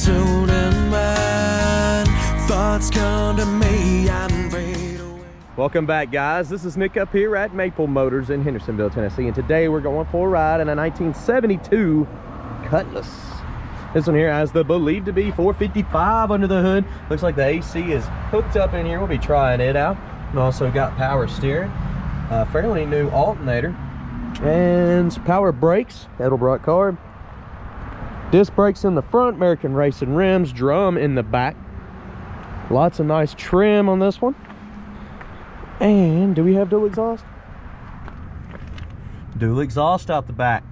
soul and mind. Thoughts come to me and fade away. Welcome back, guys. This is Nick up here at Maple Motors in Hendersonville, Tennessee, and today we're going for a ride in a 1972 Cutlass. This one here has the believed to be 455 under the hood. Looks like the AC is hooked up in here. We'll be trying it out. And also got power steering, fairly new alternator, and some power brakes, Edelbrock carb. Disc brakes in the front, American Racing rims, drum in the back. Lots of nice trim on this one. And do we have dual exhaust? Dual exhaust out the back.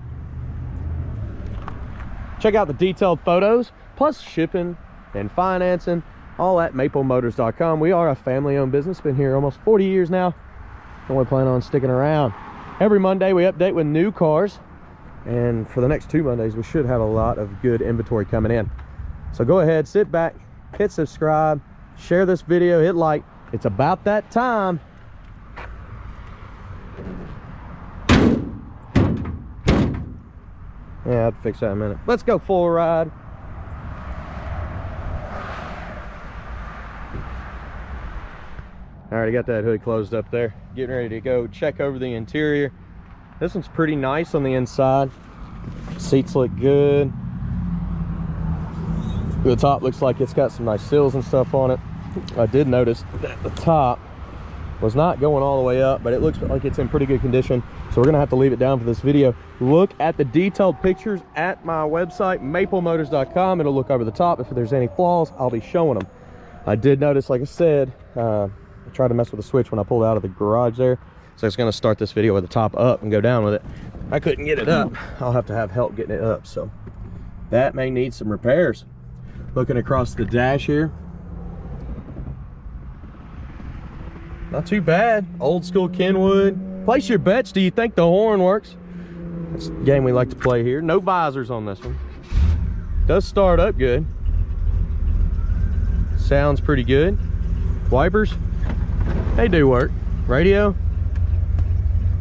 Check out the detailed photos, plus shipping and financing, all at maplemotors.com. We are a family-owned business, been here almost 40 years now, and we plan on sticking around. Every Monday we update with new cars, and for the next 2 Mondays we should have a lot of good inventory coming in. So go ahead, sit back, hit subscribe, share this video, hit like. It's about that time. Yeah, I'll fix that in a minute. Let's go for a ride. Alright, I got that hood closed up there. Getting ready to go check over the interior. This one's pretty nice on the inside. Seats look good. The top looks like it's got some nice sills and stuff on it. I did notice that the top was not going all the way up, but it looks like it's in pretty good condition. So we're gonna have to leave it down for this video. Look at the detailed pictures at my website, maplemotors.com. It'll look over the top. If there's any flaws, I'll be showing them. I did notice, like I said, I tried to mess with the switch when I pulled out of the garage there. So it's gonna start this video with the top up and go down with it. I couldn't get it up. I'll have to have help getting it up. So that may need some repairs. Looking across the dash here. Not too bad. Old school Kenwood. Place your bets. Do you think the horn works? That's a game we like to play here. No visors on this one. Does start up good. Sounds pretty good. Wipers, they do work. Radio,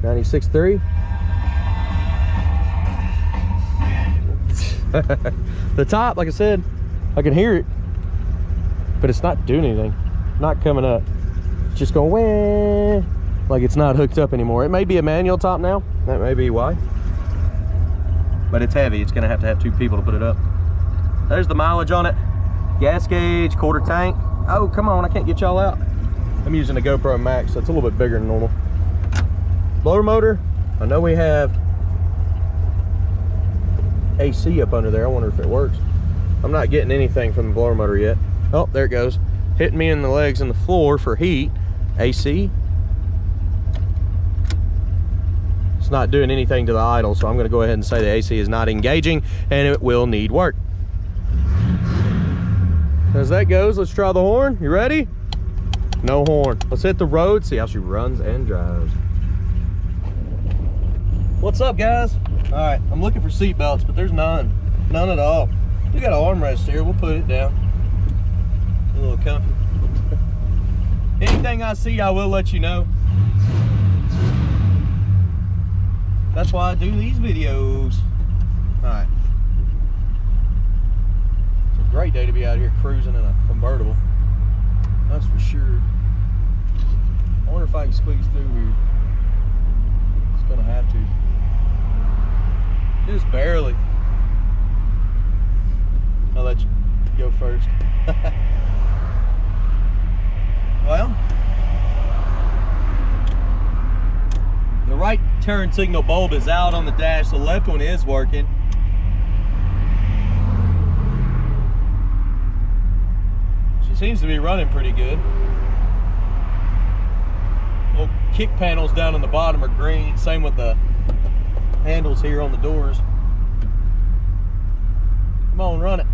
96.3. The top, like I said, I can hear it, but it's not doing anything. Not coming up. It's just going wah, like it's not hooked up anymore. It may be a manual top now. That may be why. But it's heavy. It's gonna have to have 2 people to put it up. There's the mileage on it. Gas gauge, quarter tank. Oh, come on, I can't get y'all out. I'm using the GoPro Max, so it's a little bit bigger than normal. Blower motor. I know we have AC up under there. I wonder if it works. I'm not getting anything from the blower motor yet. Oh, there it goes. Hitting me in the legs and the floor for heat. AC. It's not doing anything to the idle, so I'm going to go ahead and say the AC is not engaging and it will need work. As that goes, let's try the horn. You ready? No horn. Let's hit the road, see how she runs and drives. What's up, guys? All right, I'm looking for seat belts, but there's none. None at all. We got an armrest here. We'll put it down. A little comfy. Anything I see, I will let you know. That's why I do these videos. All right. It's a great day to be out here cruising in a convertible. That's for sure. I wonder if I can squeeze through here. It's gonna have to. Just barely. I'll let you go first. Well, the right turn signal bulb is out on the dash. The left one is working. She seems to be running pretty good. Little kick panels down on the bottom are green. Same with the handles here on the doors. Come on, run it.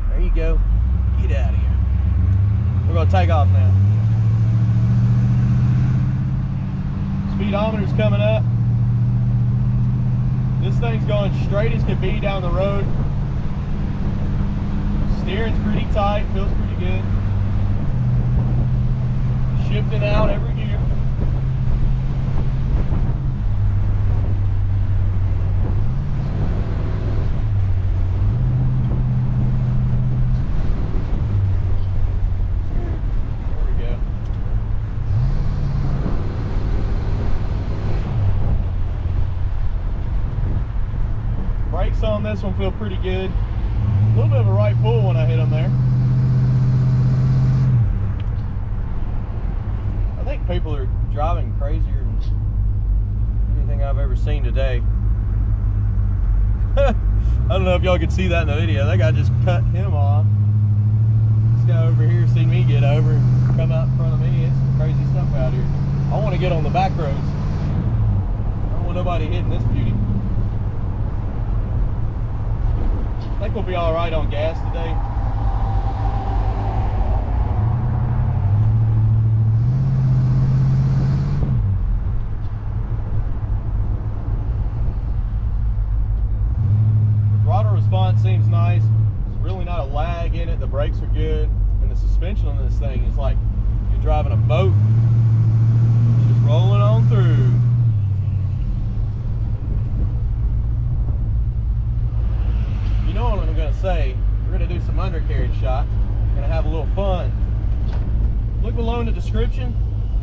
There you go. Get out of here. We're gonna take off now. Speedometer's coming up. This thing's going straight as can be down the road. Steering's pretty tight, feels pretty good. Shifting out every gear. this one feel pretty good. A little bit of a right pull when I hit them there. I think people are driving crazier than anything I've ever seen today. I don't know if y'all could see that in the video. That guy just cut him off. This guy over here seen me get over and come out in front of me. It's some crazy stuff out here. I want to get on the back roads. I don't want nobody hitting this beauty. I think we'll be all right on gas today. The throttle response seems nice. There's really not a lag in it. The brakes are good. And the suspension on this thing is like you're driving a boat. It's just rolling on through. You know what I'm going to say? We're going to do some undercarriage shots. We're going to have a little fun. Look below in the description.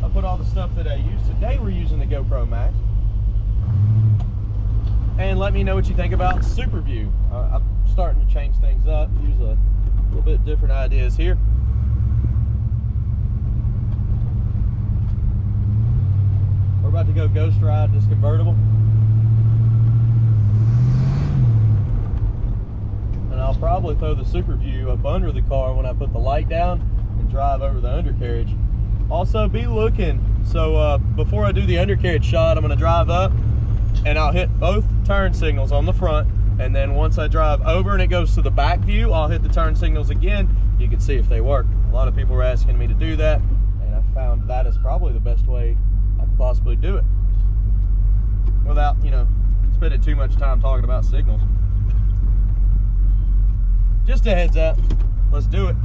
I put all the stuff that I use. Today we're using the GoPro Max. And let me know what you think about Super View. I'm starting to change things up, use a little bit different ideas here. We're about to go ghost ride this convertible. And I'll probably throw the Super View up under the car when I put the light down and drive over the undercarriage. Also be looking, so before I do the undercarriage shot, I'm going to drive up and I'll hit both turn signals on the front, and then once I drive over and it goes to the back view, I'll hit the turn signals again. You can see if they work. A lot of people were asking me to do that, and I found that is probably the best way I could possibly do it without, you know, spending too much time talking about signals. Just a heads up, let's do it.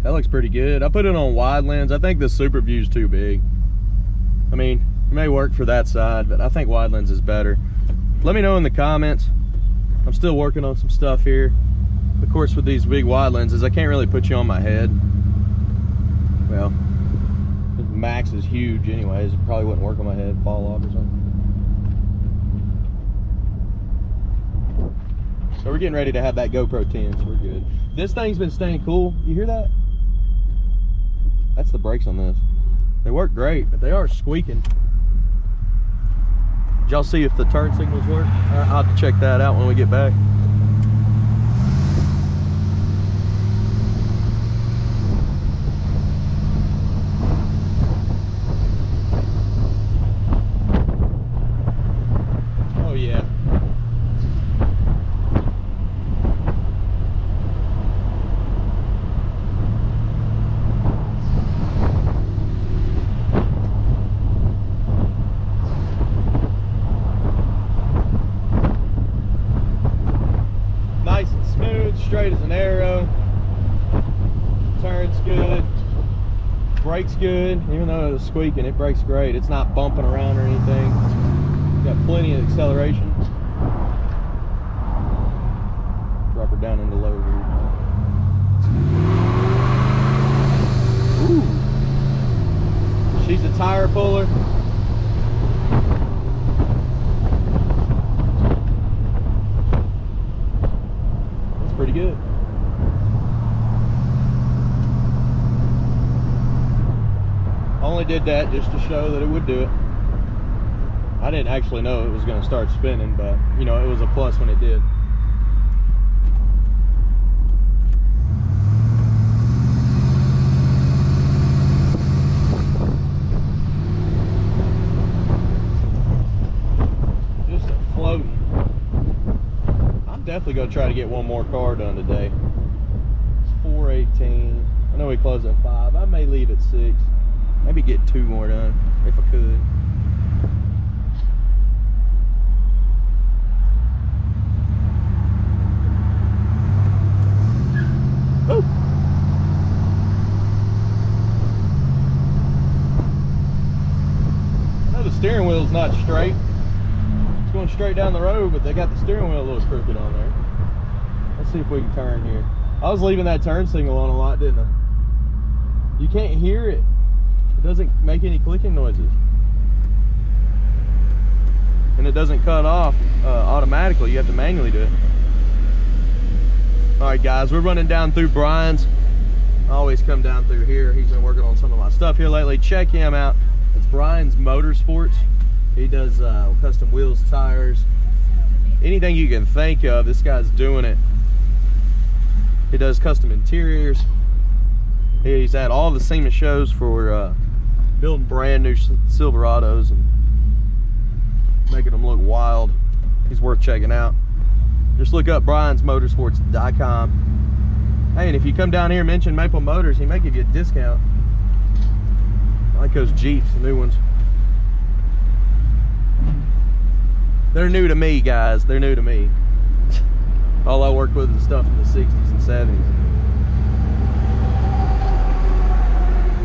That looks pretty good. I put it on wide lens. I think the Super View's too big. I mean, it may work for that side, but I think wide lens is better. Let me know in the comments. I'm still working on some stuff here. Of course, with these big wide lenses, I can't really put you on my head. Well, the Max is huge anyways. It probably wouldn't work on my head, fall off or something. So we're getting ready to have that GoPro 10, so we're good. This thing's been staying cool. You hear that? That's the brakes on this. They work great, but they are squeaking. Did y'all see if the turn signals work? I'll have to check that out when we get back. straight as an arrow. Turns good. Brakes good. Even though it was squeaking, it brakes great. It's not bumping around or anything. Got plenty of acceleration. Drop her down into low here. Ooh. She's a tire puller. That's pretty good. Only did that just to show that it would do it. I didn't actually know it was going to start spinning, but you know, it was a plus when it did. Just a floating. I'm definitely going to try to get one more car done today. It's 4:18. I know we close at 5. I may leave at 6. Maybe get 2 more done if I could. Oh. I know the steering wheel's not straight. It's going straight down the road, but they got the steering wheel a little crooked on there. Let's see if we can turn here. I was leaving that turn signal on a lot, didn't I? You can't hear it. It doesn't make any clicking noises. And it doesn't cut off automatically. You have to manually do it. Alright guys, we're running down through Brian's. I always come down through here. He's been working on some of my stuff here lately. Check him out. It's Brian's Motorsports. He does custom wheels, tires, anything you can think of. This guy's doing it. He does custom interiors. He's at all the SEMA shows for building brand new Silverados and making them look wild. He's worth checking out. Just look up briansmotorsports.com. Hey, and if you come down here and mention Maple Motors, he may give you a discount. I like those Jeeps, the new ones. They're new to me, guys. They're new to me. All I worked with is stuff in the 60s and 70s.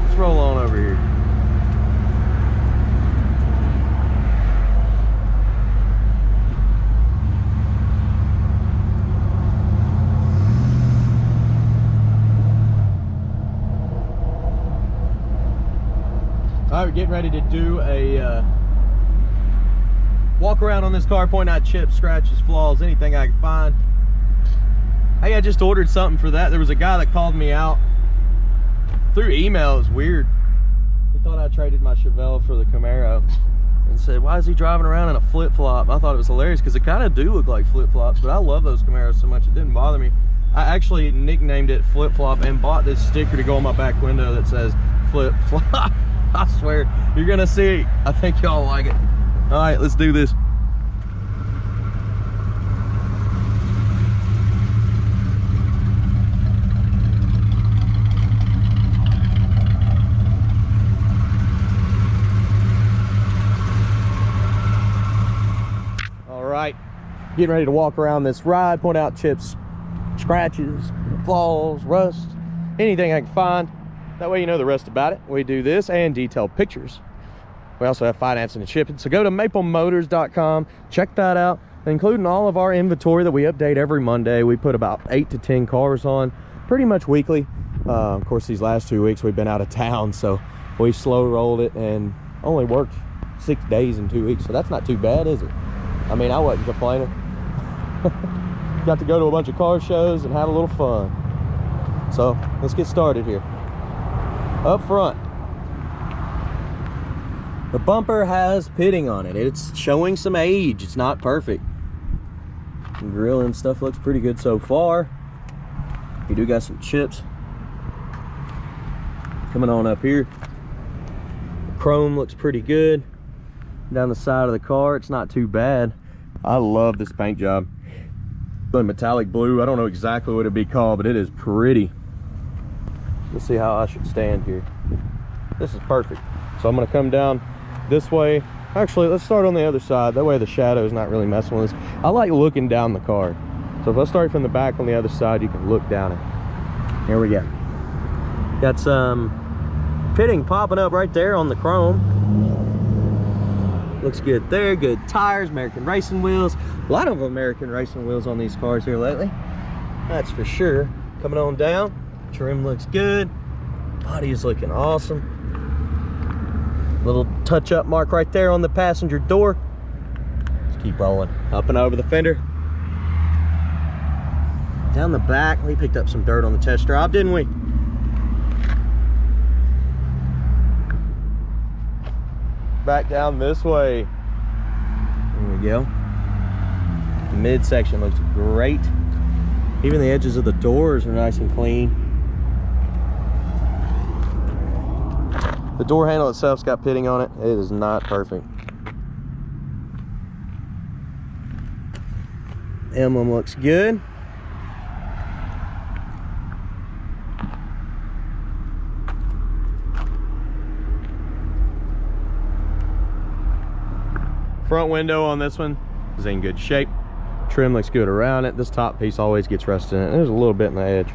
Let's roll on over here. All right, we're getting ready to do a walk around on this car, point out chips, scratches, flaws, anything I can find. Hey, I just ordered something for that. There was a guy that called me out through email. It was weird. He thought I traded my Chevelle for the Camaro and said, why is he driving around in a flip-flop? I thought it was hilarious because it kind of do look like flip-flops, but I love those Camaros so much it didn't bother me. I actually nicknamed it flip-flop and bought this sticker to go on my back window that says flip-flop. I swear, you're gonna see. I think y'all like it. All right, let's do this. All right, getting ready to walk around this ride, point out chips, scratches, flaws, rust, anything I can find. That way you know the rest about it. We do this and detailed pictures. We also have financing and shipping. So go to maplemotors.com, check that out, including all of our inventory that we update every Monday. We put about 8 to 10 cars on pretty much weekly. Of course, these last 2 weeks we've been out of town, so we slow rolled it and only worked 6 days in 2 weeks. So that's not too bad, is it? I mean, I wasn't complaining. Got to go to a bunch of car shows and have a little fun. So let's get started here. Up front, the bumper has pitting on it. It's showing some age. It's not perfect. The grill and stuff looks pretty good so far. You do got some chips coming on up here. The chrome looks pretty good. Down the side of the car, it's not too bad. I love this paint job. The metallic blue, I don't know exactly what it'd be called, but it is pretty. Let's see how I should stand here. This is perfect. So I'm gonna come down this way. Actually, let's start on the other side. That way the shadow is not really messing with us. I like looking down the car. So if I start from the back on the other side, you can look down it. Here we go. Got some pitting popping up right there on the chrome. Looks good there. Good tires, American racing wheels. A lot of American racing wheels on these cars here lately, that's for sure. Coming on down, trim looks good. Body is looking awesome. Little touch-up mark right there on the passenger door. Let's keep rolling. Up and over the fender. Down the back, we picked up some dirt on the test drive, didn't we? Back down this way. There we go. The midsection looks great. Even the edges of the doors are nice and clean. The door handle itself's got pitting on it. It is not perfect. Emblem looks good. Front window on this one is in good shape. Trim looks good around it. This top piece always gets rusted in it. There's a little bit in the edge.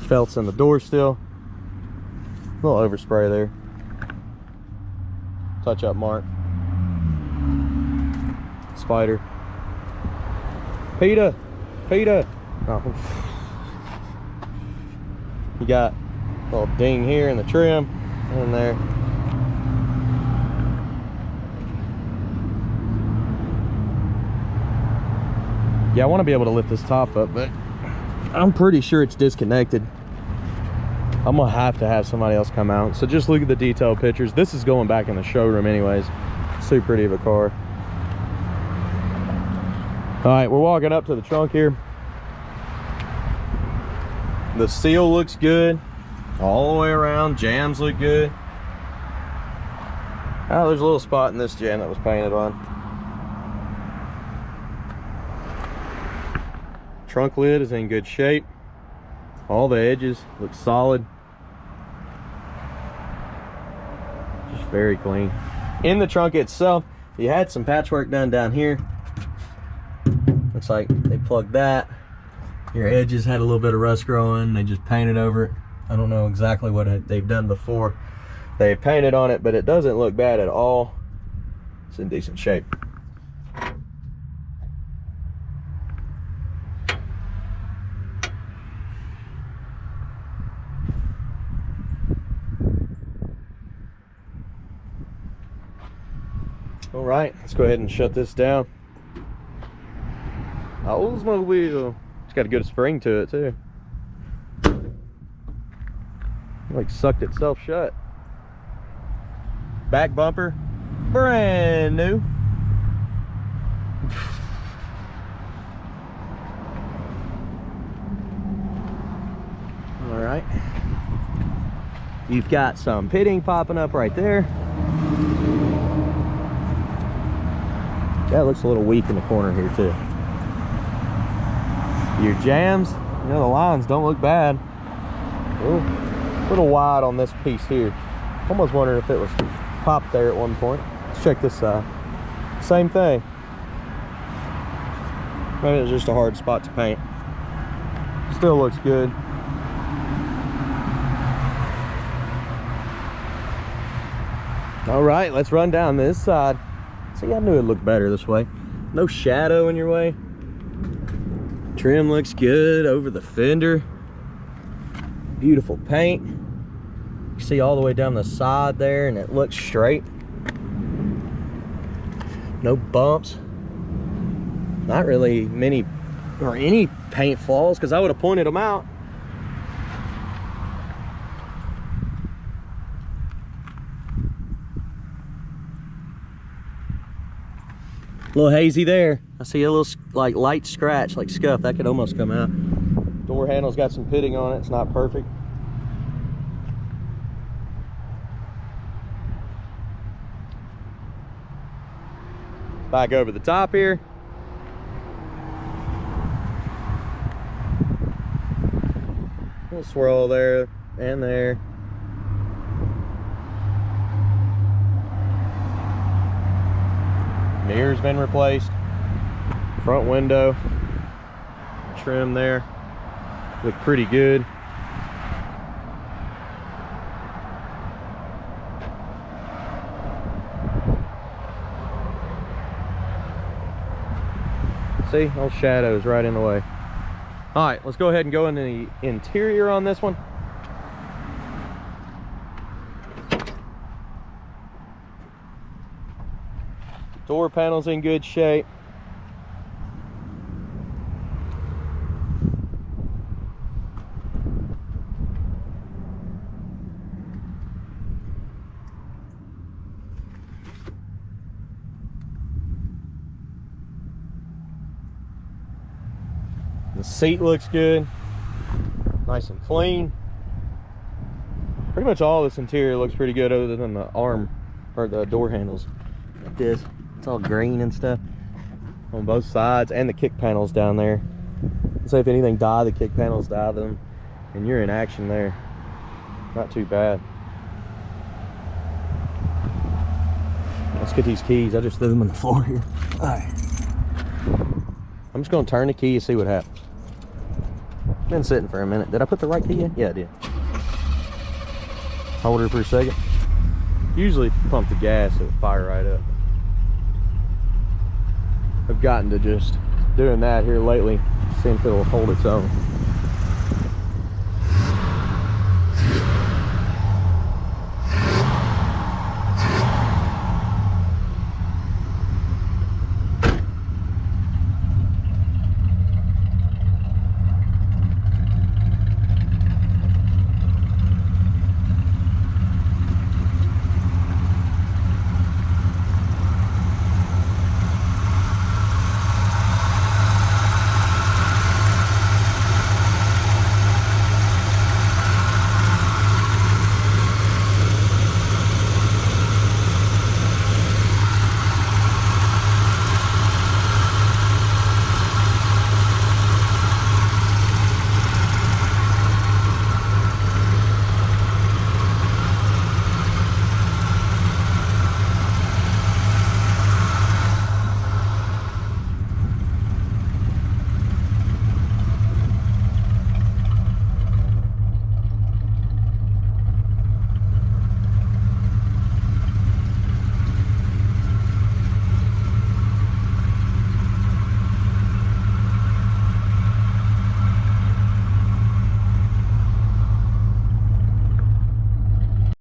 Felts in the door still. A little overspray there. Touch up mark. Spider. PETA. PETA. Oh. You got a little ding here in the trim and there. Yeah, I want to be able to lift this top up, but I'm pretty sure it's disconnected. I'm gonna have to have somebody else come out. So just look at the detailed pictures. This is going back in the showroom anyways. Super pretty of a car. All right, we're walking up to the trunk here. The seal looks good all the way around. Jams look good. Oh, there's a little spot in this jam that was painted on. Trunk lid is in good shape. All the edges look solid. Just very clean. In the trunk itself, you had some patchwork done down here. Looks like they plugged that. Your edges had a little bit of rust growing. They just painted over it. I don't know exactly what they've done before they painted on it, but it doesn't look bad at all. It's in decent shape. All right, let's go ahead and shut this down. Oldsmobile. It's got a good spring to it too. Like sucked itself shut. Back bumper, brand new. All right. You've got some pitting popping up right there. That looks a little weak in the corner here too. Your jams, you know, the lines don't look bad. Ooh, a little wide on this piece here. Almost wondering if it was popped there at one point. Let's check this side. Same thing. Maybe it was just a hard spot to paint. Still looks good. All right, let's run down this side. See, I knew it looked better this way. No shadow in your way. Trim looks good over the fender. Beautiful paint. You see all the way down the side there, and it looks straight. No bumps. Not really many or any paint flaws, because I would have pointed them out. A little hazy there. I see a little like light scratch, like scuff. That could almost come out. Door handle's got some pitting on it. It's not perfect. Back over the top here. A little swirl there and there. Mirror's been replaced. Front window trim there. Look pretty good. See, those shadows right in the way. All right, let's go ahead and go into the interior on this one. Door panel's in good shape. The seat looks good, nice and clean. Pretty much all this interior looks pretty good other than the arm or the door handles. Like this, it's all green and stuff on both sides, and the kick panels down there. So if anything die, the kick panels die them, and you're in action there. Not too bad. Let's get these keys. I just threw them on the floor here. All right. I'm just gonna turn the key and see what happens. Been sitting for a minute. Did I put the right key in? Yeah, I did. Hold her for a second. Usually if you pump the gas, it'll fire right up. I've gotten to just doing that here lately, seeing if it'll hold its own.